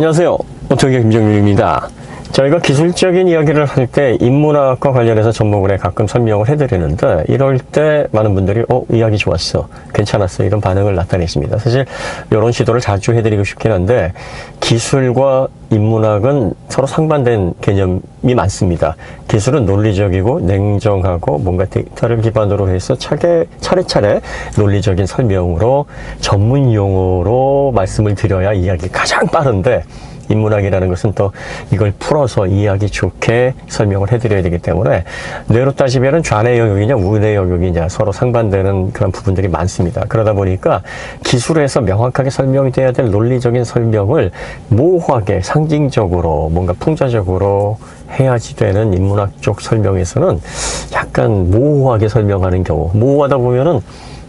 안녕하세요. 오토기계 김정민입니다. 저희가 기술적인 이야기를 할 때 인문학과 관련해서 전문으로 가끔 설명을 해드리는데 이럴 때 많은 분들이 이야기 좋았어, 괜찮았어, 이런 반응을 나타냈습니다. 사실 이런 시도를 자주 해드리고 싶긴 한데 기술과 인문학은 서로 상반된 개념이 많습니다. 기술은 논리적이고 냉정하고 뭔가 데이터를 기반으로 해서 차례차례 논리적인 설명으로 전문 용어로 말씀을 드려야 이야기가 가장 빠른데, 인문학이라는 것은 또 이걸 풀어서 이해하기 좋게 설명을 해드려야 되기 때문에 뇌로 따지면 좌뇌 영역이냐 우뇌 영역이냐 서로 상반되는 그런 부분들이 많습니다. 그러다 보니까 기술에서 명확하게 설명이 돼야 될 논리적인 설명을 모호하게 상징적으로 뭔가 풍자적으로 해야지 되는 인문학 쪽 설명에서는 약간 모호하게 설명하는 경우, 모호하다 보면은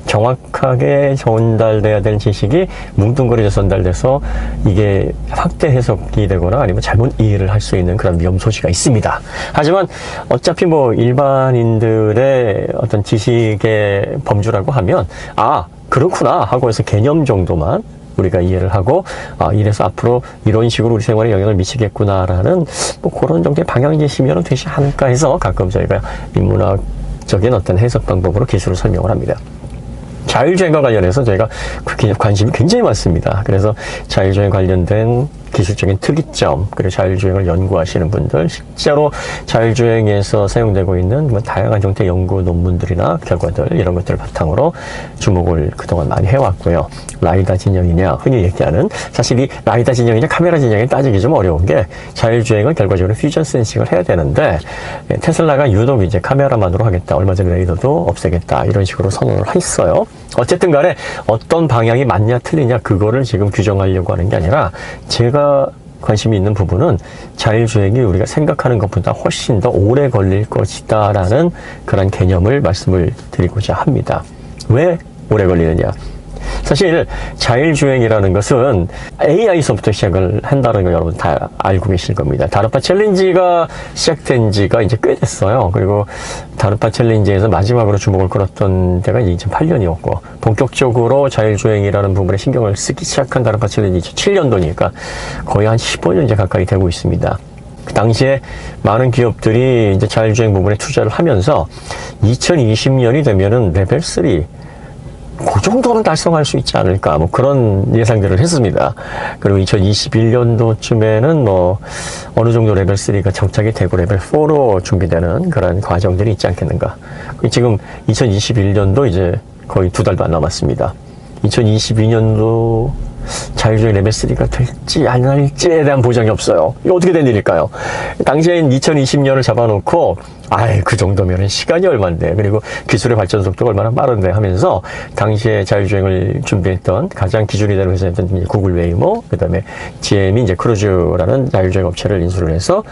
정확하게 전달돼야 될 지식이 뭉뚱그려져 전달돼서 이게 확대 해석이 되거나 아니면 잘못 이해를 할 수 있는 그런 위험 소지가 있습니다. 하지만 어차피 일반인들의 어떤 지식의 범주라고 하면 그렇구나 하고 해서 개념 정도만 우리가 이해를 하고 이래서 앞으로 이런 식으로 우리 생활에 영향을 미치겠구나라는 그런 정도의 방향 제시면 되지 않을까 해서 가끔 저희가 인문학적인 어떤 해석 방법으로 기술을 설명을 합니다. 자율주행과 관련해서 저희가 관심이 굉장히 많습니다. 그래서 자율주행 관련된 기술적인 특이점, 그리고 자율주행을 연구하시는 분들, 실제로 자율주행에서 사용되고 있는 다양한 형태의 연구 논문들이나 결과들, 이런 것들을 바탕으로 주목을 그동안 많이 해왔고요. 라이다 진영이냐, 흔히 얘기하는, 사실 이 라이다 진영이냐 카메라 진영이 따지기 좀 어려운 게, 자율주행은 결과적으로 퓨전 센싱을 해야 되는데 테슬라가 유독 이제 카메라만으로 하겠다, 얼마 전에 레이더도 없애겠다, 이런 식으로 선언을 했어요. 어쨌든 간에 어떤 방향이 맞냐 틀리냐 그거를 지금 규정하려고 하는 게 아니라, 제가 관심이 있는 부분은 자율주행이 우리가 생각하는 것보다 훨씬 더 오래 걸릴 것이다 라는 그런 개념을 말씀을 드리고자 합니다. 왜 오래 걸리느냐? 사실 자율주행이라는 것은 AI서부터 시작을 한다는 걸 여러분 다 알고 계실 겁니다. 다르파 챌린지가 시작된 지가 이제 꽤 됐어요. 그리고 다르파 챌린지에서 마지막으로 주목을 끌었던 때가 2008년이었고 본격적으로 자율주행이라는 부분에 신경을 쓰기 시작한 다르파 챌린지 2007년도니까 거의 한 15년 이제 가까이 되고 있습니다. 그 당시에 많은 기업들이 이제 자율주행 부분에 투자를 하면서 2020년이 되면은 레벨 3 그 정도는 달성할 수 있지 않을까, 그런 예상들을 했습니다. 그리고 2021년도쯤에는 어느 정도 레벨 3가 정착이 되고 레벨 4로 준비되는 그런 과정들이 있지 않겠는가. 지금 2021년도 이제 거의 2달도 안 남았습니다. 2022년도 자율주행 레벨 3가 될지 안 할지에 대한 보장이 없어요. 이거 어떻게 된 일일까요? 당시엔 2020년을 잡아놓고 그 정도면 시간이 얼만데, 그리고 기술의 발전 속도가 얼마나 빠른데 하면서 당시에 자율주행을 준비했던 가장 기준이 되는 회사였던 구글 웨이모, 그 다음에 GM이 이제 크루즈라는 자율주행 업체를 인수를 해서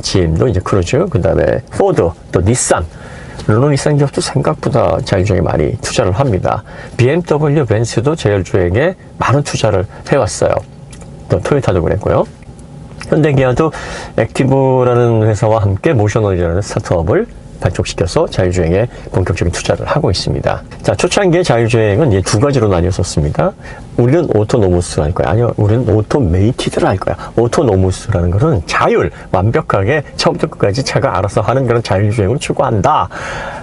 GM도 이제 크루즈, 그 다음에 포드, 또 닛산, 르노니산 기업도 생각보다 자율주행에 많이 투자를 합니다. BMW, 벤츠도 자율주행에 많은 투자를 해왔어요. 또 토요타도 그랬고요. 현대기아도 액티브라는 회사와 함께 모셔널이라는 스타트업을 발족시켜서 자율주행에 본격적인 투자를 하고 있습니다. 자, 초창기의 자율주행은 두 가지로 나뉘었었습니다. 우리는 오토노무스를 할 거야. 아니요, 우리는 오토메이티드를 할 거야. 오토노무스라는 것은 완벽하게 처음부터 끝까지 차가 알아서 하는 그런 자율주행을 추구한다.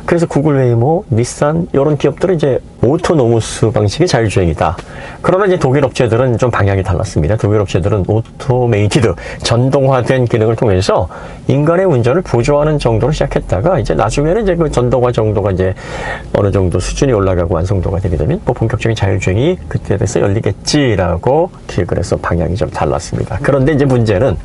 그래서 구글 웨이모, 닛산 이런 기업들은 이제 오토노무스 방식의 자율주행이다. 그러나 이제 독일 업체들은 좀 방향이 달랐습니다. 독일 업체들은 오토메이티드, 전동화된 기능을 통해서 인간의 운전을 보조하는 정도로 시작했다가 이제 나중에는 이제 그 전동화 정도가 이제 어느 정도 수준이 올라가고 완성도가 되게 되면 본격적인 자율주행이 그때 돼서 열리겠지라고 기획을 해서 방향이 좀 달랐습니다. 그런데 이제 문제는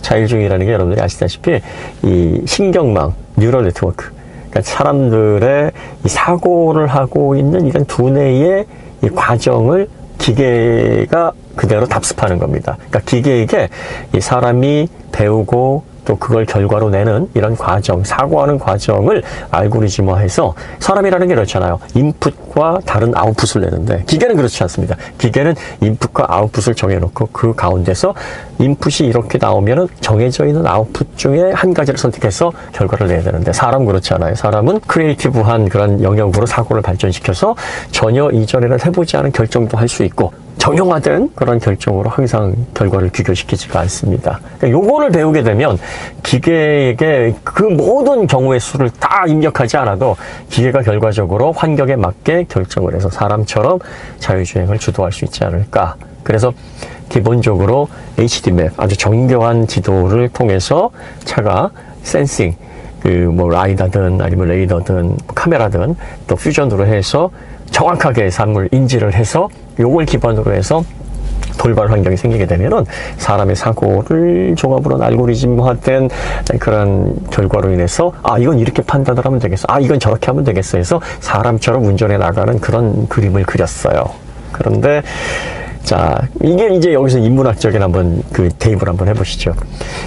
자율주행이라는 게 여러분들이 아시다시피 이 신경망, 뉴럴 네트워크, 그러니까 사람들의 이 사고를 하고 있는 이런 두뇌의 이 과정을 기계가 그대로 답습하는 겁니다. 그러니까 기계에게 이 사람이 배우고 또 그걸 결과로 내는 이런 과정, 사고하는 과정을 알고리즘화해서, 사람이라는 게 그렇잖아요. 인풋과 다른 아웃풋을 내는데 기계는 그렇지 않습니다. 기계는 인풋과 아웃풋을 정해놓고 그 가운데서 인풋이 이렇게 나오면은 정해져 있는 아웃풋 중에 한 가지를 선택해서 결과를 내야 되는데, 사람 그렇지 않아요. 사람은 크리에이티브한 그런 영역으로 사고를 발전시켜서 전혀 이전에는 해보지 않은 결정도 할 수 있고 정형화된 그런 결정으로 항상 결과를 귀결시키지가 않습니다. 그러니까 요거를 배우게 되면 기계에게 그 모든 경우의 수를 다 입력하지 않아도 기계가 결과적으로 환경에 맞게 결정을 해서 사람처럼 자율주행을 주도할 수 있지 않을까. 그래서 기본적으로 HD맵, 아주 정교한 지도를 통해서 차가 센싱, 라이다든 아니면 레이더든 카메라든 또 퓨전으로 해서 정확하게 사물 인지를 해서 요걸 기반으로 해서 돌발 환경이 생기게 되면은 사람의 사고를 종합으로 알고리즘화된 그런 결과로 인해서 이건 이렇게 판단을 하면 되겠어. 이건 저렇게 하면 되겠어 해서 사람처럼 운전해 나가는 그런 그림을 그렸어요. 그런데 자, 이게 이제 여기서 인문학적인 한번 그 대입을 한번 해보시죠.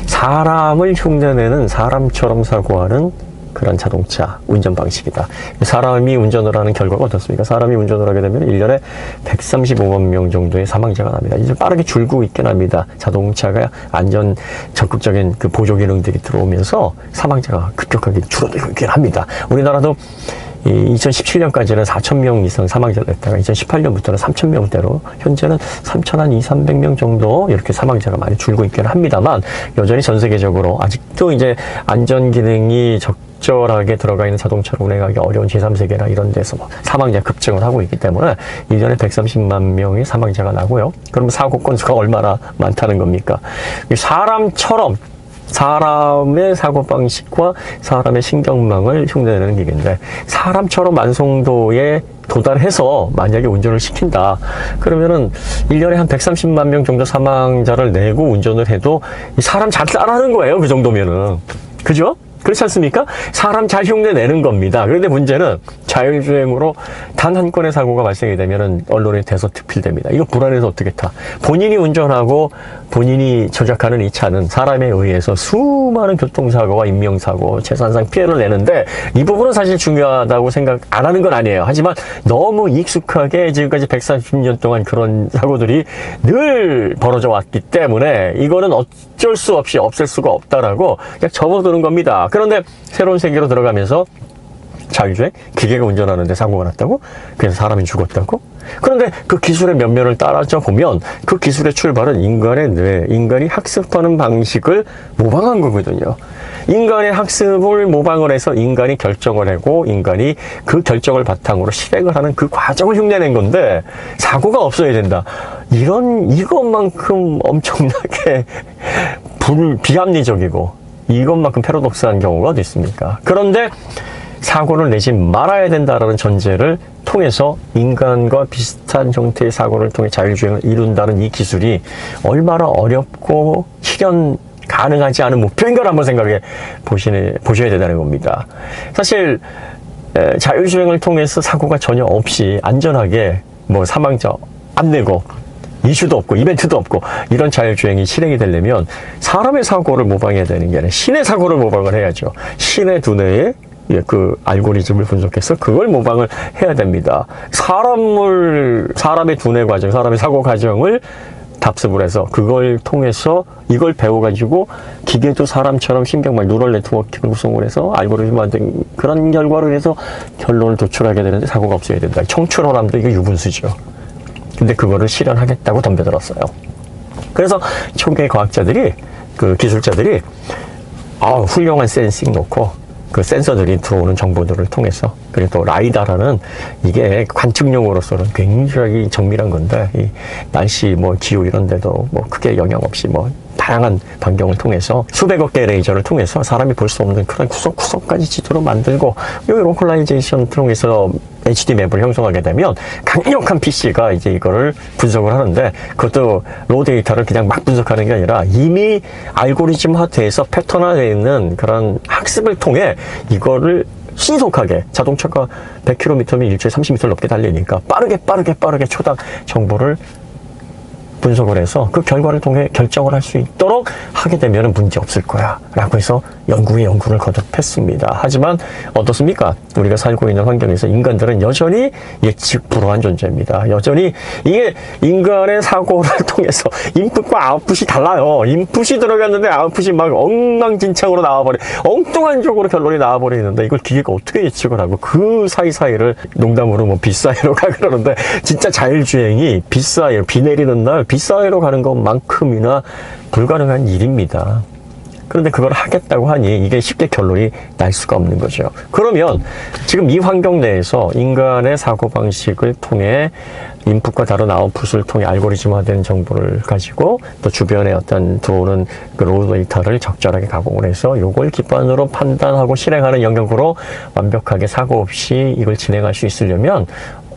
사람을 흉내내는 사람처럼 사고하는 그런 자동차 운전 방식이다. 사람이 운전을 하는 결과가 어떻습니까? 사람이 운전을 하게 되면 1년에 135만 명 정도의 사망자가 납니다. 이제 빠르게 줄고 있긴 합니다. 자동차가 안전 적극적인 그 보조 기능들이 들어오면서 사망자가 급격하게 줄어들고 있긴 합니다. 우리나라도 2017년까지는 4,000명 이상 사망자가 됐다가 2018년부터는 3,000명대로 현재는 3,200명 정도 이렇게 사망자가 많이 줄고 있긴 합니다만 여전히 전 세계적으로 아직도 이제 안전 기능이 적절하게 들어가 있는 자동차를 운행하기 어려운 제3세계나 이런 데서 사망자 급증을 하고 있기 때문에 1년에 130만 명의 사망자가 나고요. 그러면 사고 건수가 얼마나 많다는 겁니까? 사람처럼 사람의 사고방식과 사람의 신경망을 흉내내는 기계인데 사람처럼 완성도에 도달해서 만약에 운전을 시킨다. 그러면은 1년에 한 130만 명 정도 사망자를 내고 운전을 해도 사람 잘 따라하는 거예요. 그 정도면은. 그죠? 그렇지 않습니까? 사람 잘 흉내내는 겁니다. 그런데 문제는 자율주행으로 단 한 건의 사고가 발생이 되면은 언론에 대서특필됩니다. 이거 불안해서 어떻게 타? 본인이 운전하고 본인이 조작하는 이 차는 사람에 의해서 수많은 교통사고와 인명사고, 재산상 피해를 내는데 이 부분은 사실 중요하다고 생각 안 하는 건 아니에요. 하지만 너무 익숙하게 지금까지 140년 동안 그런 사고들이 늘 벌어져 왔기 때문에 이거는 어쩔 수 없이 없앨 수가 없다라고 그냥 접어드는 겁니다. 그런데 새로운 세계로 들어가면서 자율주행? 기계가 운전하는데 사고가 났다고? 그래서 사람이 죽었다고? 그런데 그 기술의 면면을 따라져 보면 그 기술의 출발은 인간의 뇌, 인간이 학습하는 방식을 모방한 거거든요. 인간의 학습을 모방을 해서 인간이 결정을 하고 인간이 그 결정을 바탕으로 실행을 하는 그 과정을 흉내낸 건데 사고가 없어야 된다. 이것만큼 엄청나게 비합리적이고 이것만큼 패러독스한 경우가 어디 있습니까? 그런데 사고를 내지 말아야 된다라는 전제를 통해서 인간과 비슷한 형태의 사고를 통해 자율주행을 이룬다는 이 기술이 얼마나 어렵고 실현 가능하지 않은 목표인가를 한번 생각해 보셔야 된다는 겁니다. 사실 자율주행을 통해서 사고가 전혀 없이 안전하게 사망자 안 내고 이슈도 없고 이벤트도 없고 이런 자율주행이 실행이 되려면 사람의 사고를 모방해야 되는 게 아니라 신의 사고를 모방을 해야죠. 신의 두뇌에 그 알고리즘을 분석해서 그걸 모방을 해야 됩니다. 사람의 두뇌 과정, 사람의 사고 과정을 답습을 해서 그걸 통해서 이걸 배워가지고 기계도 사람처럼 신경망 뉴럴 네트워크를 구성을 해서 알고리즘 만든 그런 결과로 해서 결론을 도출하게 되는데 사고가 없어야 된다. 청출어람도 이게 유분수죠. 근데 그거를 실현하겠다고 덤벼들었어요. 그래서 초기 과학자들이, 그 기술자들이, 훌륭한 센싱 놓고, 그 센서들이 들어오는 정보들을 통해서, 그리고 또 라이다라는 이게 관측용으로서는 굉장히 정밀한 건데, 이 날씨, 기후 이런 데도 크게 영향 없이 다양한 반경을 통해서 수백억 개의 레이저를 통해서 사람이 볼 수 없는 그런 구석구석까지 지도로 만들고, 이 로컬라이제이션 통해서 HD 맵을 형성하게 되면 강력한 PC가 이제 이거를 분석을 하는데 그것도 로 데이터를 그냥 막 분석하는 게 아니라 이미 알고리즘화돼서 패턴화되어 있는 그런 학습을 통해 이거를 신속하게 자동차가 100km면 일주일에 30m를 넘게 달리니까 빠르게 초당 정보를 분석을 해서 그 결과를 통해 결정을 할 수 있도록 하게 되면 문제 없을 거야 라고 해서 연구에 연구를 거듭했습니다. 하지만 어떻습니까? 우리가 살고 있는 환경에서 인간들은 여전히 예측 불허한 존재입니다. 여전히 이게 인간의 사고를 통해서 인풋과 아웃풋이 달라요. 인풋이 들어갔는데 아웃풋이 막 엉망진창으로 나와버려, 엉뚱한 쪽으로 결론이 나와버리는데 이걸 기계가 어떻게 예측을 하고 그 사이사이를 농담으로 뭐 빗사이로 가 그러는데, 진짜 자율주행이 빗사이로, 비 내리는 날 빗사이로 가는 것만큼이나 불가능한 일입니다. 그런데 그걸 하겠다고 하니 이게 쉽게 결론이 날 수가 없는 거죠. 그러면 지금 이 환경 내에서 인간의 사고방식을 통해 인풋과 다른 아웃풋을 통해 알고리즘화된 정보를 가지고 또 주변에 어떤 들어오는 그 로우 데이터를 적절하게 가공을 해서 이걸 기반으로 판단하고 실행하는 영역으로 완벽하게 사고 없이 이걸 진행할 수 있으려면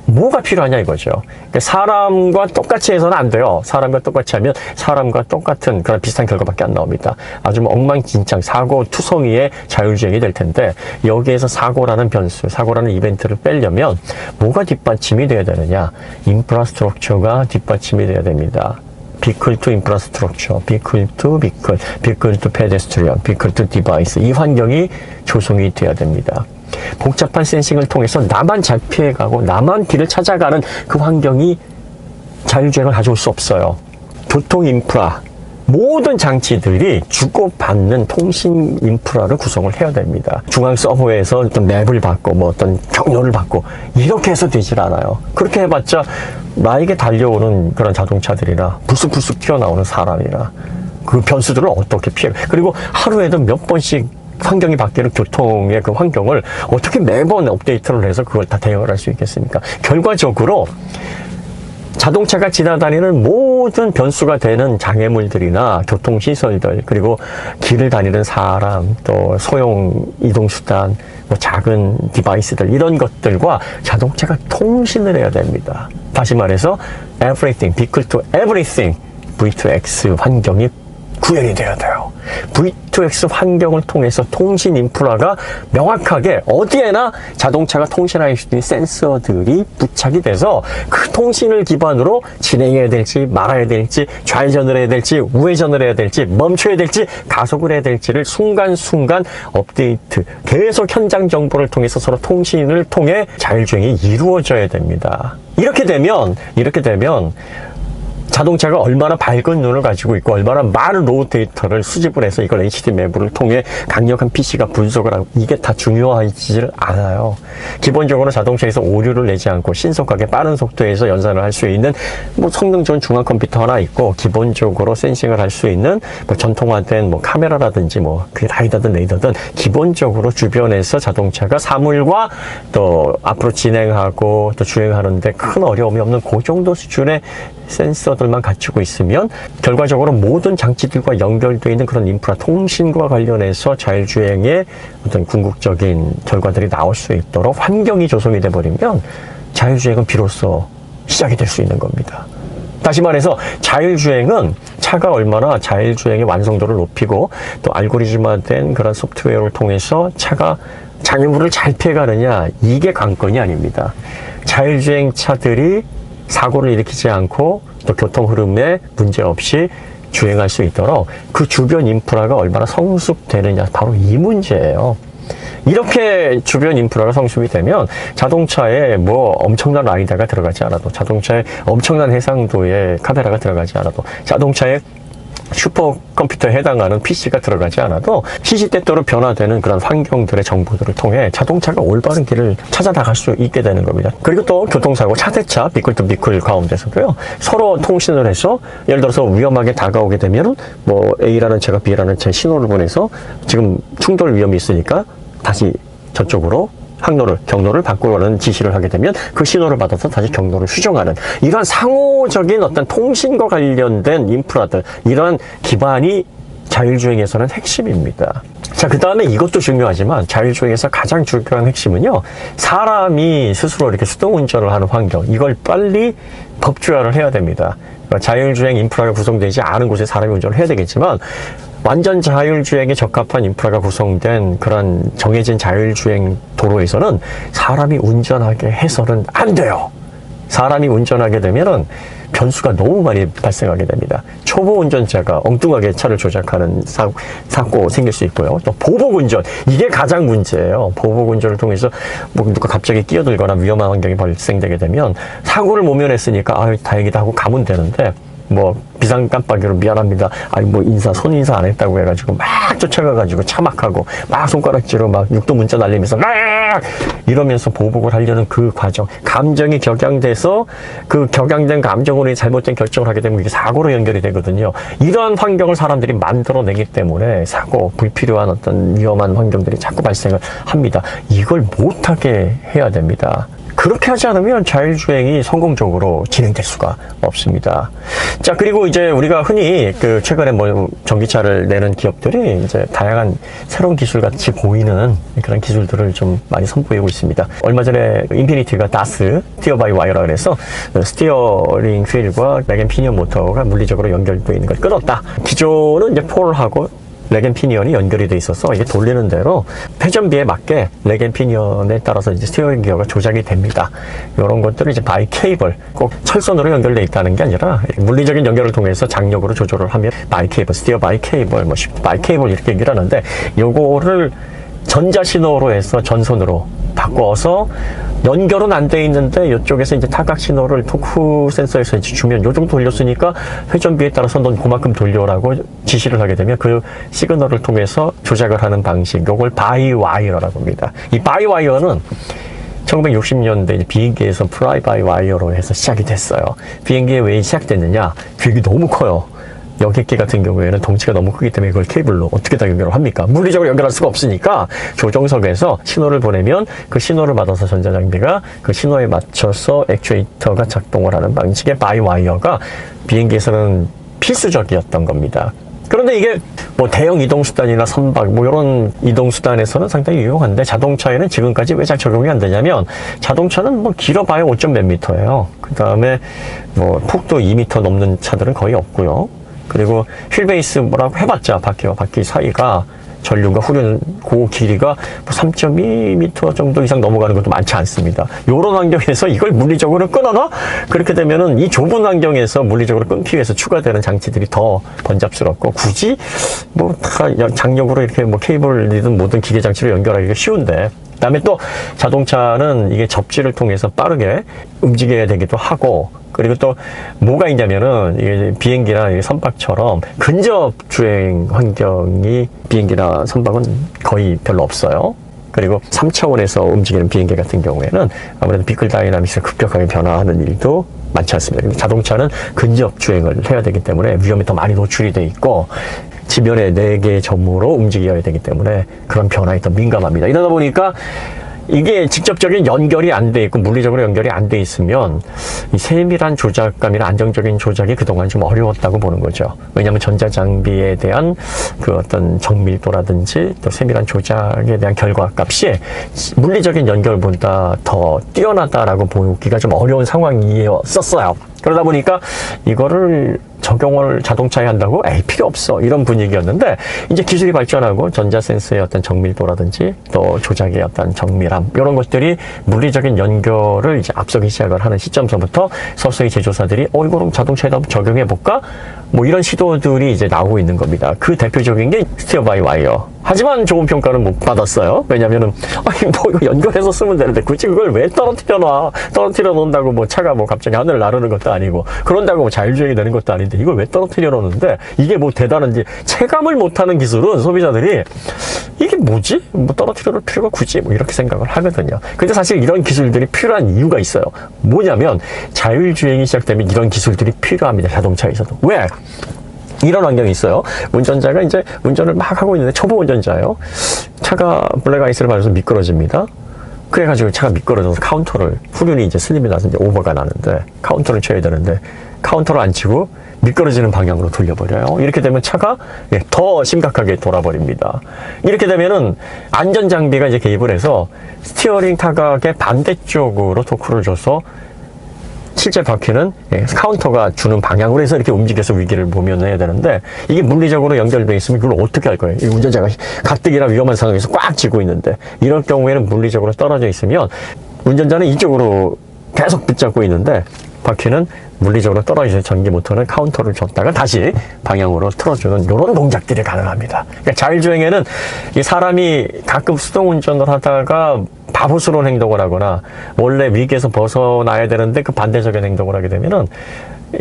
뭐가 필요하냐 이거죠. 사람과 똑같이 해서는 안 돼요. 사람과 똑같이 하면 사람과 똑같은 그런 비슷한 결과밖에 안 나옵니다. 아주 엉망진창 사고 투성이의 자율주행이 될 텐데, 여기에서 사고라는 변수, 사고라는 이벤트를 빼려면 뭐가 뒷받침이 돼야 되느냐? 인프라스트럭처가 뒷받침이 돼야 됩니다. 비클 투 인프라스트럭처, 비클 투 비클, 비클 투 페데스트리언, 비클 투 디바이스, 이 환경이 조성이 돼야 됩니다. 복잡한 센싱을 통해서 나만 잘 피해가고 나만 길을 찾아가는 그 환경이 자율주행을 가져올 수 없어요. 교통 인프라, 모든 장치들이 주고받는 통신 인프라를 구성을 해야 됩니다. 중앙 서버에서 어떤 맵을 받고 뭐 어떤 경로를 받고 이렇게 해서 되질 않아요. 그렇게 해봤자 나에게 달려오는 그런 자동차들이나 불쑥불쑥 튀어나오는 사람이나 그 변수들을 어떻게 피해, 그리고 하루에도 몇 번씩 환경이 바뀌는 교통의 그 환경을 어떻게 매번 업데이트를 해서 그걸 다 대응을 할 수 있겠습니까? 결과적으로 자동차가 지나다니는 모든 변수가 되는 장애물들이나 교통시설들, 그리고 길을 다니는 사람, 또 소형 이동수단, 뭐 작은 디바이스들, 이런 것들과 자동차가 통신을 해야 됩니다. 다시 말해서 everything, vehicle to everything, V2X 환경이 구현이 돼야 돼요. V2X 환경을 통해서 통신 인프라가 명확하게 어디에나 자동차가 통신할 수 있는 센서들이 부착이 돼서 그 통신을 기반으로 진행해야 될지 말아야 될지, 좌회전을 해야 될지 우회전을 해야 될지, 멈춰야 될지 가속을 해야 될지를 순간순간 업데이트, 계속 현장 정보를 통해서 서로 통신을 통해 자율주행이 이루어져야 됩니다. 이렇게 되면 자동차가 얼마나 밝은 눈을 가지고 있고 얼마나 많은 로우 데이터를 수집을 해서 이걸 HD맵을 통해 강력한 PC가 분석을 하고, 이게 다 중요하지를 않아요. 기본적으로 자동차에서 오류를 내지 않고 신속하게 빠른 속도에서 연산을 할 수 있는 뭐 성능 좋은 중앙 컴퓨터 하나 있고, 기본적으로 센싱을 할 수 있는 뭐 전통화된 뭐 카메라라든지 뭐 그 라이더든 레이더든 기본적으로 주변에서 자동차가 사물과 또 앞으로 진행하고 또 주행하는데 큰 어려움이 없는 그 정도 수준의 센서들만 갖추고 있으면 결과적으로 모든 장치들과 연결되어 있는 그런 인프라 통신과 관련해서 자율주행의 어떤 궁극적인 결과들이 나올 수 있도록 환경이 조성이 돼버리면 자율주행은 비로소 시작이 될 수 있는 겁니다. 다시 말해서 자율주행은 차가 얼마나 자율주행의 완성도를 높이고 또 알고리즘화된 그런 소프트웨어를 통해서 차가 장애물을 잘 피해가느냐, 이게 관건이 아닙니다. 자율주행 차들이 사고를 일으키지 않고 또 교통 흐름에 문제 없이 주행할 수 있도록 그 주변 인프라가 얼마나 성숙되느냐, 바로 이 문제예요. 이렇게 주변 인프라가 성숙이 되면 자동차에 뭐 엄청난 라이다가 들어가지 않아도, 자동차에 엄청난 해상도의 카메라가 들어가지 않아도, 자동차에 슈퍼컴퓨터에 해당하는 PC가 들어가지 않아도 시시때때로 변화되는 그런 환경들의 정보들을 통해 자동차가 올바른 길을 찾아 나갈 수 있게 되는 겁니다. 그리고 또 교통사고, 차대차, 비클 투 비클 가운데서도요, 서로 통신을 해서 예를 들어서 위험하게 다가오게 되면 뭐 A라는 차가 B라는 차에 신호를 보내서 지금 충돌 위험이 있으니까 다시 저쪽으로 경로를 바꾸라는 지시를 하게 되면 그 신호를 받아서 다시 경로를 수정하는, 이러한 상호적인 어떤 통신과 관련된 인프라들, 이러한 기반이 자율주행에서는 핵심입니다. 자, 그 다음에 이것도 중요하지만 자율주행에서 가장 중요한 핵심은요, 사람이 스스로 이렇게 수동운전을 하는 환경, 이걸 빨리 법규화를 해야 됩니다. 그러니까 자율주행 인프라가 구성되지 않은 곳에 사람이 운전을 해야 되겠지만, 완전 자율주행에 적합한 인프라가 구성된 그런 정해진 자율주행 도로에서는 사람이 운전하게 해서는 안 돼요. 사람이 운전하게 되면은 변수가 너무 많이 발생하게 됩니다. 초보 운전자가 엉뚱하게 차를 조작하는 사고 생길 수 있고요. 또 보복 운전, 이게 가장 문제예요. 보복 운전을 통해서 뭐 누가 갑자기 끼어들거나 위험한 환경이 발생되게 되면 사고를 모면했으니까 아유 다행이다 하고 가면 되는데, 뭐 비상 깜빡이로 미안합니다. 아니 뭐 손 인사 안 했다고 해가지고 막 쫓아가가지고 차막하고 막 손가락질로 막 육도 문자 날리면서 막 이러면서 보복을 하려는 그 과정, 감정이 격양돼서 그 격양된 감정으로 잘못된 결정을 하게 되면 이게 사고로 연결이 되거든요. 이러한 환경을 사람들이 만들어내기 때문에 사고, 불필요한 어떤 위험한 환경들이 자꾸 발생을 합니다. 이걸 못하게 해야 됩니다. 그렇게 하지 않으면 자율주행이 성공적으로 진행될 수가 없습니다. 자, 그리고 이제 우리가 흔히 그 최근에 뭐 전기차를 내는 기업들이 이제 다양한 새로운 기술 같이 보이는 그런 기술들을 좀 많이 선보이고 있습니다. 얼마 전에 인피니티가 다스 스티어 바이 와이어라 그래서 스티어링 휠과 렉 앤 피니언 모터가 물리적으로 연결되어 있는 걸 끊었다. 기존은 이제 폴하고 렉 앤 피니언이 연결이 돼 있어서 이게 돌리는 대로 회전비에 맞게 렉 앤 피니언에 따라서 이제 스티어링 기어가 조작이 됩니다. 이런 것들을 이제 바이 케이블, 꼭 철선으로 연결돼 있다는 게 아니라 물리적인 연결을 통해서 장력으로 조절을 하면 바이 케이블, 스티어 바이 케이블, 뭐 바이 케이블 이렇게 얘기를 하는데, 요거를 전자신호로 해서 전선으로 바꿔서 연결은 안 돼 있는데 이쪽에서 이제 타각 신호를 토크 센서에서 이제 주면 요 정도 돌렸으니까 회전비에 따라서 넌 그만큼 돌려라고 지시를 하게 되면 그 시그널을 통해서 조작을 하는 방식, 요걸 바이 와이어라고 합니다. 이 바이 와이어는 1960년대 비행기에서 플라이 바이 와이어로 해서 시작이 됐어요. 비행기에 왜 시작됐느냐? 비행기 너무 커요. 여객기 같은 경우에는 덩치가 너무 크기 때문에 이걸 케이블로 어떻게 다 연결을 합니까? 물리적으로 연결할 수가 없으니까 조종석에서 신호를 보내면 그 신호를 받아서 전자장비가 그 신호에 맞춰서 액추에이터가 작동을 하는 방식의 바이와이어가 비행기에서는 필수적이었던 겁니다. 그런데 이게 뭐 대형 이동수단이나 선박 뭐 이런 이동수단에서는 상당히 유용한데, 자동차에는 지금까지 왜 잘 적용이 안 되냐면, 자동차는 뭐 길어봐야 5점 몇 미터예요. 그 다음에 뭐 폭도 2미터 넘는 차들은 거의 없고요. 그리고 휠베이스 뭐라고 해봤자 바퀴와 바퀴 사이가 전륜과 후륜 그 길이가 3.2m 정도 이상 넘어가는 것도 많지 않습니다. 이런 환경에서 이걸 물리적으로 끊어놔? 그렇게 되면은 이 좁은 환경에서 물리적으로 끊기 위해서 추가되는 장치들이 더 번잡스럽고, 굳이 뭐 장력으로 이렇게 뭐 케이블이든 모든 기계 장치로 연결하기가 쉬운데, 그다음에 또 자동차는 이게 접지를 통해서 빠르게 움직여야 되기도 하고, 그리고 또 뭐가 있냐면은 이게 비행기나 선박처럼 근접 주행 환경이 비행기나 선박은 거의 별로 없어요. 그리고 3차원에서 움직이는 비행기 같은 경우에는 아무래도 비클 다이나믹스가 급격하게 변화하는 일도 많지 않습니다. 근데 자동차는 근접 주행을 해야 되기 때문에 위험에 더 많이 노출이 돼 있고, 지면에 4개의 점으로 움직여야 되기 때문에 그런 변화에 더 민감합니다. 이러다 보니까 이게 직접적인 연결이 안 돼 있고 물리적으로 연결이 안 돼 있으면 이 세밀한 조작감이나 안정적인 조작이 그동안 좀 어려웠다고 보는 거죠. 왜냐하면 전자장비에 대한 그 어떤 정밀도라든지 또 세밀한 조작에 대한 결과값이 물리적인 연결보다 더 뛰어나다라고 보기가 좀 어려운 상황이었었어요. 그러다 보니까 이거를 적용을 자동차에 한다고? 에이, 필요 없어. 이런 분위기였는데, 이제 기술이 발전하고 전자센서의 어떤 정밀도라든지 또 조작의 어떤 정밀함, 이런 것들이 물리적인 연결을 이제 앞서기 시작을 하는 시점서부터 서서히 제조사들이 이거 그럼 자동차에다 적용해볼까? 뭐 이런 시도들이 이제 나오고 있는 겁니다. 그 대표적인 게 스티어 바이 와이어. 하지만 좋은 평가는 못 받았어요. 왜냐면은, 아니, 뭐 이거 연결해서 쓰면 되는데 굳이 그걸 왜 떨어뜨려 놔? 떨어뜨려 놓는다고 뭐 차가 뭐 갑자기 하늘을 나르는 것도 아니고, 그런다고 뭐 자율주행이 되는 것도 아닌데, 이걸 왜 떨어뜨려 놓는데, 이게 뭐 대단한지, 체감을 못하는 기술은 소비자들이, 이게 뭐지? 뭐 떨어뜨려 놓을 필요가 굳이? 뭐 이렇게 생각을 하거든요. 근데 사실 이런 기술들이 필요한 이유가 있어요. 뭐냐면, 자율주행이 시작되면 이런 기술들이 필요합니다. 자동차에서도. 왜? 이런 환경이 있어요. 운전자가 이제 운전을 막 하고 있는데, 초보 운전자예요. 차가 블랙아이스를 받아서 미끄러집니다. 그래가지고 차가 미끄러져서 카운터를, 후륜이 이제 슬림이 나서 이제 오버가 나는데, 카운터를 쳐야 되는데, 카운터를 안 치고 미끄러지는 방향으로 돌려버려요. 이렇게 되면 차가 더 심각하게 돌아버립니다. 이렇게 되면은 안전장비가 이제 개입을 해서 스티어링 타각의 반대쪽으로 토크를 줘서 실제 바퀴는 카운터가 주는 방향으로 해서 이렇게 움직여서 위기를 모면해야 되는데, 이게 물리적으로 연결되어 있으면 이걸 어떻게 할 거예요? 이 운전자가 가뜩이나 위험한 상황에서 꽉 쥐고 있는데, 이럴 경우에는 물리적으로 떨어져 있으면 운전자는 이쪽으로 계속 붙잡고 있는데 바퀴는 물리적으로 떨어지는 전기 모터는 카운터를 줬다가 다시 방향으로 틀어주는 이런 동작들이 가능합니다. 그러니까 자율주행에는 이 사람이 가끔 수동 운전을 하다가 바보스러운 행동을 하거나 원래 위기에서 벗어나야 되는데 그 반대적인 행동을 하게 되면은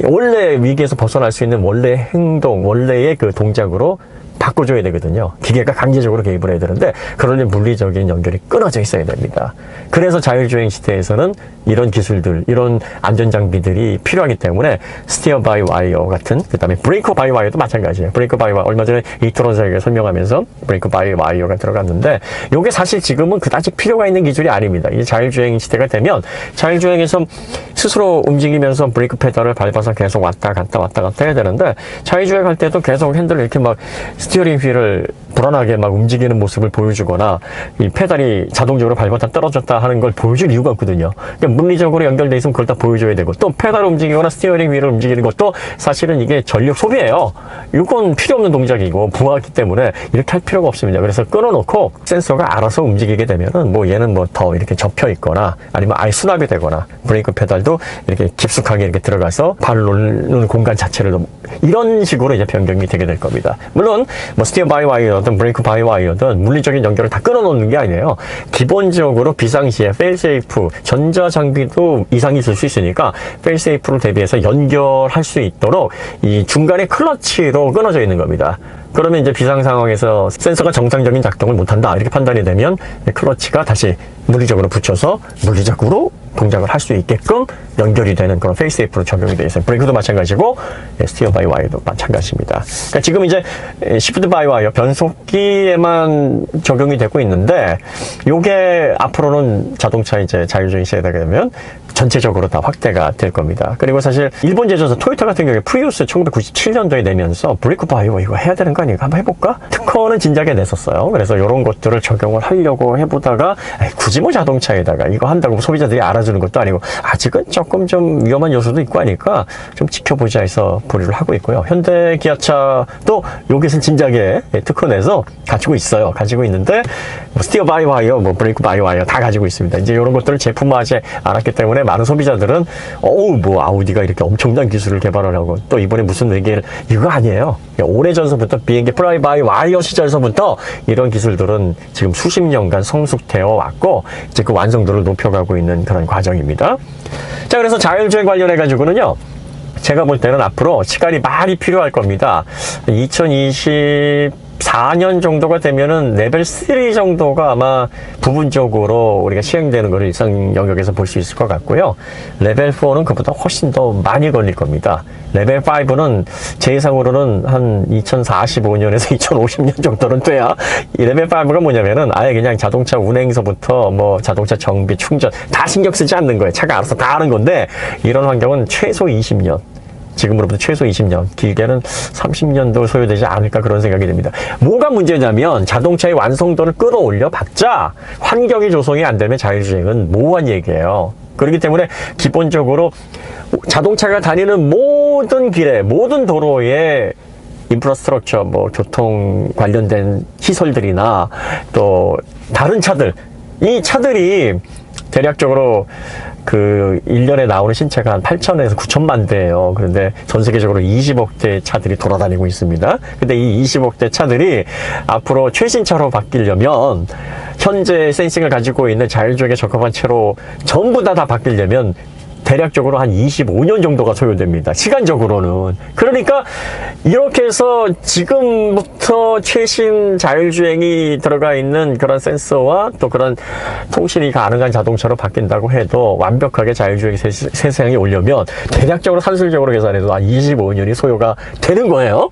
원래 위기에서 벗어날 수 있는 원래 행동, 원래의 그 동작으로 바꿔줘야 되거든요. 기계가 강제적으로 개입을 해야 되는데 그러려면 물리적인 연결이 끊어져 있어야 됩니다. 그래서 자율주행 시대에서는 이런 기술들, 이런 안전장비들이 필요하기 때문에 스티어 바이 와이어 같은, 그 다음에 브레이크 바이 와이어도 마찬가지예요. 브레이크 바이 와이어, 얼마 전에 이토론사에게 설명하면서 브레이크 바이 와이어가 들어갔는데 이게 사실 지금은 그다지 필요가 있는 기술이 아닙니다. 이 자율주행 시대가 되면 자율주행에서 스스로 움직이면서 브레이크 페달을 밟아서 계속 왔다 갔다 해야 되는데 자율주행 할 때도 계속 핸들을 이렇게 막 스티어링 휠을 불안하게 막 움직이는 모습을 보여주거나 이 페달이 자동적으로 밟았다 떨어졌다 하는 걸 보여줄 이유가 없거든요. 그러니까 물리적으로 연결돼 있으면 그걸 다 보여줘야 되고 또 페달을 움직이거나 스티어링 휠을 움직이는 것도 사실은 이게 전력 소비예요. 이건 필요 없는 동작이고 부하기 때문에 이렇게 할 필요가 없습니다. 그래서 끊어놓고 센서가 알아서 움직이게 되면은 뭐 얘는 뭐 더 이렇게 접혀 있거나 아니면 아예 수납이 되거나 브레이크 페달도 이렇게 깊숙하게 이렇게 들어가서 발을 놓는 공간 자체를 이런 식으로 이제 변경이 되게 될 겁니다. 물론 뭐 스티어 바이 와이어든 브레이크 바이 와이어든 물리적인 연결을 다 끊어놓는 게 아니에요. 기본적으로 비상시에 페일세이프 전자장비도 이상이 있을 수 있으니까 페일세이프를 대비해서 연결할 수 있도록 이 중간에 클러치로 끊어져 있는 겁니다. 그러면 이제 비상 상황에서 센서가 정상적인 작동을 못한다 이렇게 판단이 되면 클러치가 다시 물리적으로 붙여서 물리적으로 동작을 할 수 있게끔 연결이 되는 그런 페일세이프로 적용이 되어 있어요. 브레이크도 마찬가지고 스티어 바이 와이어도 마찬가지입니다. 그러니까 지금 이제 시프트 바이 와이어 변속기에만 적용이 되고 있는데 요게 앞으로는 자동차 이제 자율주행 시대가 되면 전체적으로 다 확대가 될 겁니다. 그리고 사실 일본 제조사 토요타 같은 경우에 프리우스 1997년도에 내면서 브레이크 바이오 이거 해야 되는 거 아닌가? 한번 해볼까? 특허는 진작에 냈었어요. 그래서 이런 것들을 적용을 하려고 해보다가 굳이 뭐 자동차에다가 이거 한다고 소비자들이 알아주는 것도 아니고 아직은 조금 좀 위험한 요소도 있고 하니까 좀 지켜보자 해서 보류를 하고 있고요. 현대 기아차도 여기서 진작에 특허 내서 가지고 있어요. 가지고 있는데 뭐 스티어 바이 와이어, 뭐 브레이크 바이 와이어 다 가지고 있습니다. 이제 이런 것들을 제품화하지 않았기 때문에 많은 소비자들은 뭐 아우디가 이렇게 엄청난 기술을 개발을 하고 또 이번에 무슨 얘기를 이거 아니에요. 오래전서부터 비행기 프라이 바이 와이어 시절서부터 이런 기술들은 지금 수십 년간 성숙되어 왔고 이제 그 완성도를 높여가고 있는 그런 과정입니다. 자, 그래서 자율주행 관련해 가지고는요. 제가 볼 때는 앞으로 시간이 많이 필요할 겁니다. 2024년 정도가 되면은 레벨 3 정도가 아마 부분적으로 우리가 시행되는 걸 일상 영역에서 볼 수 있을 것 같고요. 레벨 4는 그보다 훨씬 더 많이 걸릴 겁니다. 레벨 5는 제 예상으로는 한 2045년에서 2050년 정도는 돼야 이 레벨 5가 뭐냐면은 아예 그냥 자동차 운행서부터 뭐 자동차 정비, 충전 다 신경 쓰지 않는 거예요. 차가 알아서 다 하는 건데 이런 환경은 최소 20년. 지금으로부터 최소 20년, 길게는 30년도 소요되지 않을까 그런 생각이 듭니다. 뭐가 문제냐면 자동차의 완성도를 끌어올려 봤자 환경이 조성이 안 되면 자율주행은 모호한 얘기예요. 그렇기 때문에 기본적으로 자동차가 다니는 모든 길에, 모든 도로에 인프라스트럭처, 뭐 교통 관련된 시설들이나 또 다른 차들, 이 차들이 대략적으로 그 1년에 나오는 신차가 한 8천에서 9천만 대예요. 그런데 전 세계적으로 20억 대 차들이 돌아다니고 있습니다. 근데 이 20억 대 차들이 앞으로 최신차로 바뀌려면 현재 센싱을 가지고 있는 자율주행에 적합한 차로 전부 다 바뀌려면 대략적으로 한 25년 정도가 소요됩니다. 시간적으로는. 그러니까 이렇게 해서 지금부터 최신 자율주행이 들어가 있는 그런 센서와 또 그런 통신이 가능한 자동차로 바뀐다고 해도 완벽하게 자율주행 세상에 오려면 대략적으로 산술적으로 계산해도 한 25년이 소요가 되는 거예요.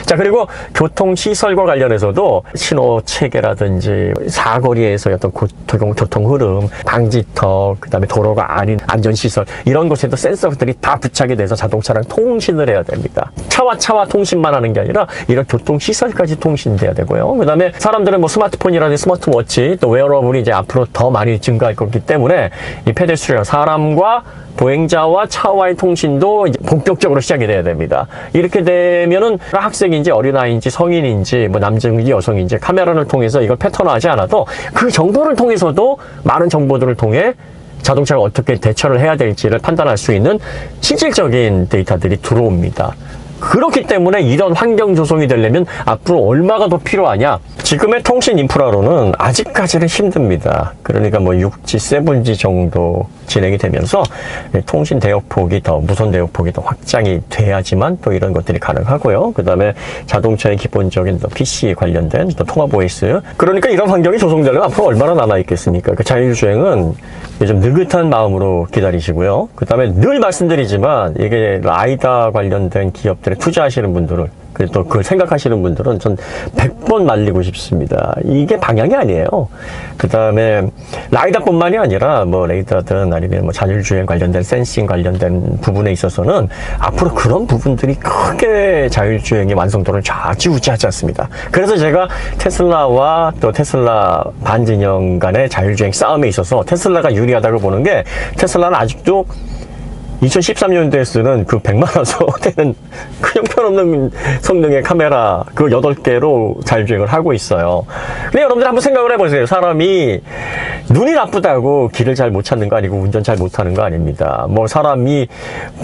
자, 그리고 교통시설과 관련해서도 신호체계라든지 사거리에서의 어떤 교통 흐름, 방지턱, 그 다음에 도로가 아닌 안전시설 이런 곳에도 센서들이 다 부착이 돼서 자동차랑 통신을 해야 됩니다. 차와 통신만 하는 게 아니라 이런 교통시설까지 통신돼야 되고요. 그 다음에 사람들은 뭐 스마트폰이라든지 스마트워치 또 웨어러블이 이제 앞으로 더 많이 증가할 거기 때문에 이 페데스트리언 사람과 보행자와 차와의 통신도 이제 본격적으로 시작이 돼야 됩니다. 이렇게 되면은 학생인지 어린아이인지 성인인지 뭐 남성인지 여성인지 카메라를 통해서 이걸 패턴화하지 않아도 그 정보를 통해서도 많은 정보들을 통해 자동차가 어떻게 대처를 해야 될지를 판단할 수 있는 실질적인 데이터들이 들어옵니다. 그렇기 때문에 이런 환경 조성이 되려면 앞으로 얼마가 더 필요하냐? 지금의 통신 인프라로는 아직까지는 힘듭니다. 그러니까 뭐 6G, 7G 정도 진행이 되면서 통신 대역폭이 더, 무선 대역폭이 더 확장이 돼야지만 또 이런 것들이 가능하고요. 그 다음에 자동차의 기본적인 또 PC 관련된 또 통합 OS. 그러니까 이런 환경이 조성되려면 앞으로 얼마나 남아있겠습니까? 그 자율주행은 요즘 느긋한 마음으로 기다리시고요. 그 다음에 늘 말씀드리지만 이게 라이다 관련된 기업들에 투자하시는 분들은, 그리고 또 그걸 생각하시는 분들은 전 100번 말리고 싶습니다. 이게 방향이 아니에요. 그 다음에 라이다뿐만이 아니라 뭐 레이더든 아니면 뭐 자율주행 관련된 센싱 관련된 부분에 있어서는 앞으로 그런 부분들이 크게 자율주행의 완성도를 좌지우지하지 않습니다. 그래서 제가 테슬라와 또 테슬라 반진영 간의 자율주행 싸움에 있어서 테슬라가 유리하다고 보는 게, 테슬라는 아직도 2013년도에 쓰는 그 100만원 소되는 그 형편없는 성능의 카메라 그 8개로 자율주행을 하고 있어요. 근데 여러분들 한번 생각을 해보세요. 사람이 눈이 나쁘다고 길을 잘 못 찾는 거 아니고 운전 잘 못하는 거 아닙니다. 뭐 사람이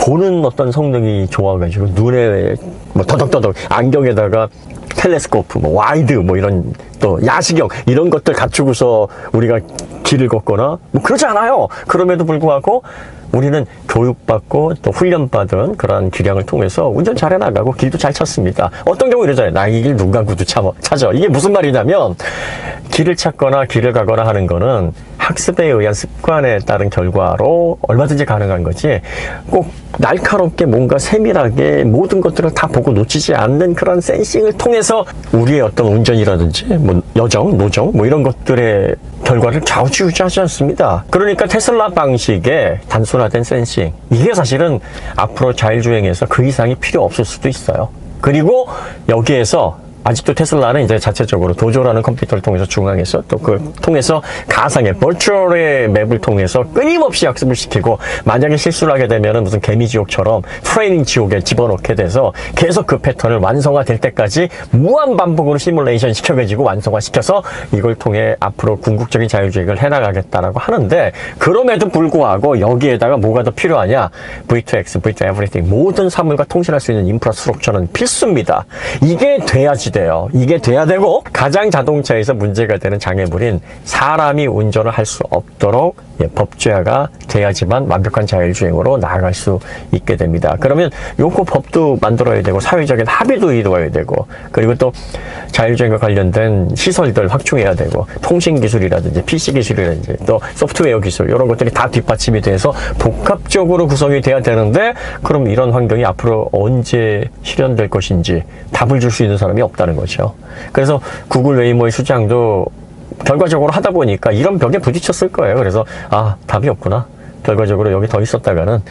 보는 어떤 성능이 좋아가지고 눈에 뭐 더덕더덕 안경에다가 텔레스코프, 뭐 와이드, 뭐 이런 또 야시경 이런 것들 갖추고서 우리가 길을 걷거나 뭐 그러지 않아요. 그럼에도 불구하고 우리는 교육받고 또 훈련받은 그런 기량을 통해서 운전 잘 해나가고 길도 잘 찾습니다. 어떤 경우 이러잖아요. 나 이 길 눈 감고도 찾아. 이게 무슨 말이냐면, 길을 찾거나 길을 가거나 하는 거는 학습에 의한 습관에 따른 결과로 얼마든지 가능한 거지, 꼭 날카롭게 뭔가 세밀하게 모든 것들을 다 보고 놓치지 않는 그런 센싱을 통해서 우리의 어떤 운전이라든지 뭐 여정, 노정 뭐 이런 것들의 결과를 좌우지우지하지 않습니다. 그러니까 테슬라 방식의 단순화된 센싱, 이게 사실은 앞으로 자율주행에서 그 이상이 필요 없을 수도 있어요. 그리고 여기에서 아직도 테슬라는 이제 자체적으로 도조라는 컴퓨터를 통해서 중앙에서 또 그 통해서 가상의 버추얼의 맵을 통해서 끊임없이 학습을 시키고, 만약에 실수를 하게 되면은 무슨 개미지옥처럼 트레이닝 지옥에 집어넣게 돼서 계속 그 패턴을 완성화될 때까지 무한 반복으로 시뮬레이션 시켜가지고 완성화시켜서 이걸 통해 앞으로 궁극적인 자율주행을 해나가겠다라고 하는데, 그럼에도 불구하고 여기에다가 뭐가 더 필요하냐? V2X, V2 Everything, 모든 사물과 통신할 수 있는 인프라스트럭처는 필수입니다. 이게 돼야지 돼요. 이게 돼야 되고, 가장 자동차에서 문제가 되는 장애물인 사람이 운전을 할 수 없도록 법제화가 돼야지만 완벽한 자율주행으로 나아갈 수 있게 됩니다. 그러면 요거 법도 만들어야 되고, 사회적인 합의도 이루어야 되고, 그리고 또 자율주행과 관련된 시설들 확충해야 되고, 통신기술이라든지 PC기술이라든지 또 소프트웨어 기술, 이런 것들이 다 뒷받침이 돼서 복합적으로 구성이 돼야 되는데, 그럼 이런 환경이 앞으로 언제 실현될 것인지 답을 줄 수 있는 사람이 없다는 거죠. 그래서 구글 웨이모의 수장도 결과적으로 하다 보니까 이런 벽에 부딪혔을 거예요. 그래서 답이 없구나. 결과적으로 여기 더 있었다가는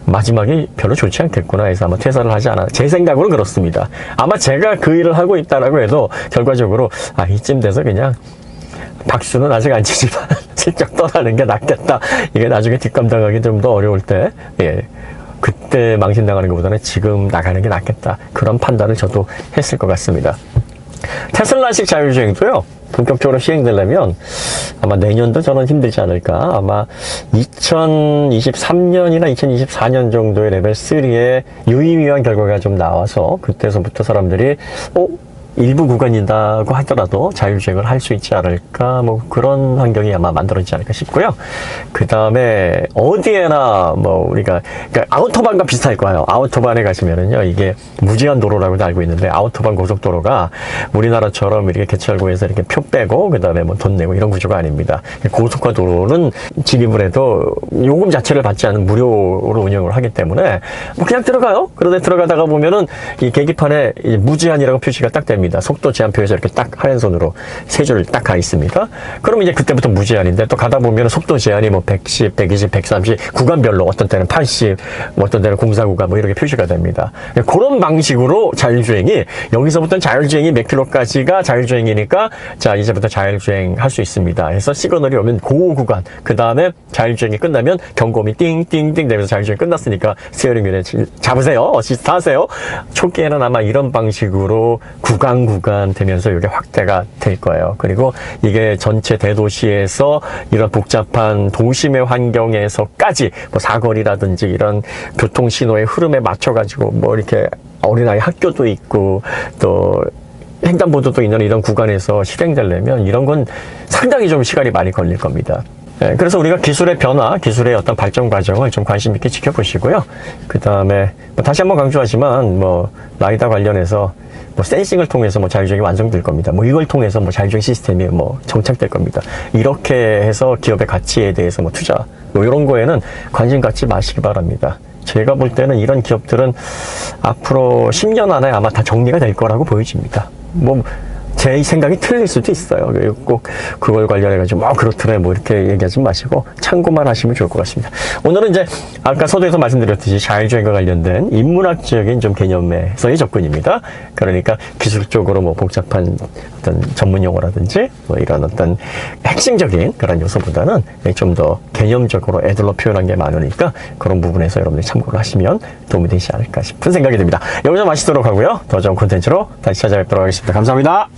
마지막이 별로 좋지 않겠구나 해서 아마 퇴사를 하지 않아. 제 생각으로는 그렇습니다. 아마 제가 그 일을 하고 있다라고 해도 결과적으로 이쯤 돼서 그냥 박수는 아직 안 치지만 슬쩍 떠나는 게 낫겠다. 이게 나중에 뒷감당하기 좀 더 어려울 때, 그때 망신당하는 것보다는 지금 나가는 게 낫겠다. 그런 판단을 저도 했을 것 같습니다. 테슬라식 자율주행도요, 본격적으로 시행되려면 아마 내년도 저는 힘들지 않을까. 아마 2023년이나 2024년 정도의 레벨 3의 유의미한 결과가 좀 나와서 그때서부터 사람들이 일부 구간이라고 하더라도 자율주행을 할 수 있지 않을까, 뭐 그런 환경이 아마 만들어지지 않을까 싶고요. 그 다음에 어디에나 뭐 우리가, 그러니까 아우토반과 비슷할 거예요. 아우토반에 가시면은요, 이게 무제한 도로라고도 알고 있는데, 아우토반 고속도로가 우리나라처럼 이렇게 개찰구에서 이렇게 표 빼고 그 다음에 뭐 돈 내고 이런 구조가 아닙니다. 고속화 도로는 진입을 해도 요금 자체를 받지 않은 무료로 운영을 하기 때문에 뭐 그냥 들어가요. 그런데 들어가다가 보면은 이 계기판에 이제 무제한이라고 표시가 딱 됩니다. 속도 제한표에서 이렇게 딱 하얀 선으로 세 줄 딱 가 있습니다. 그럼 이제 그때부터 무제한인데, 또 가다 보면 속도 제한이 뭐 110, 120, 130 구간별로, 어떤 때는 80, 어떤 때는 공사구간 뭐 이렇게 표시가 됩니다. 그런 방식으로 자율주행이, 여기서부터는 자율주행이 몇 킬로까지가 자율주행이니까 자 이제부터 자율주행 할 수 있습니다. 해서 시그널이 오면 그 구간, 그 다음에 자율주행이 끝나면 경고음이 띵띵띵 되면서 자율주행 끝났으니까 스티어링 휠에 잡으세요, 어시스트 하세요. 초기에는 아마 이런 방식으로 구간 해당 구간 되면서 이게 확대가 될 거예요. 그리고 이게 전체 대도시에서 이런 복잡한 도심의 환경에서까지 뭐 사거리라든지 이런 교통신호의 흐름에 맞춰가지고 뭐 이렇게 어린아이 학교도 있고 또 횡단보도도 있는 이런 구간에서 실행되려면 이런 건 상당히 좀 시간이 많이 걸릴 겁니다. 그래서 우리가 기술의 변화, 기술의 어떤 발전 과정을 좀 관심 있게 지켜보시고요. 그 다음에 다시 한번 강조하지만 라이다 관련해서 센싱을 통해서 자율주행이 완성될 겁니다. 이걸 통해서 자율주행 시스템이 정착될 겁니다. 이렇게 해서 기업의 가치에 대해서 투자, 이런 거에는 관심 갖지 마시기 바랍니다. 제가 볼 때는 이런 기업들은 앞으로 10년 안에 아마 다 정리가 될 거라고 보여집니다. 제 생각이 틀릴 수도 있어요. 꼭 그걸 관련해가지고 그렇더래 이렇게 얘기하지 마시고 참고만 하시면 좋을 것 같습니다. 오늘은 이제 아까 서두에서 말씀드렸듯이 자율주행과 관련된 인문학적인 좀 개념에서의 접근입니다. 그러니까 기술적으로 복잡한 어떤 전문 용어라든지 이런 어떤 핵심적인 그런 요소보다는 좀 더 개념적으로 애들로 표현한 게 많으니까 그런 부분에서 여러분들이 참고를 하시면 도움이 되지 않을까 싶은 생각이 듭니다. 여기서 마치도록 하고요. 더 좋은 콘텐츠로 다시 찾아뵙도록 하겠습니다. 감사합니다.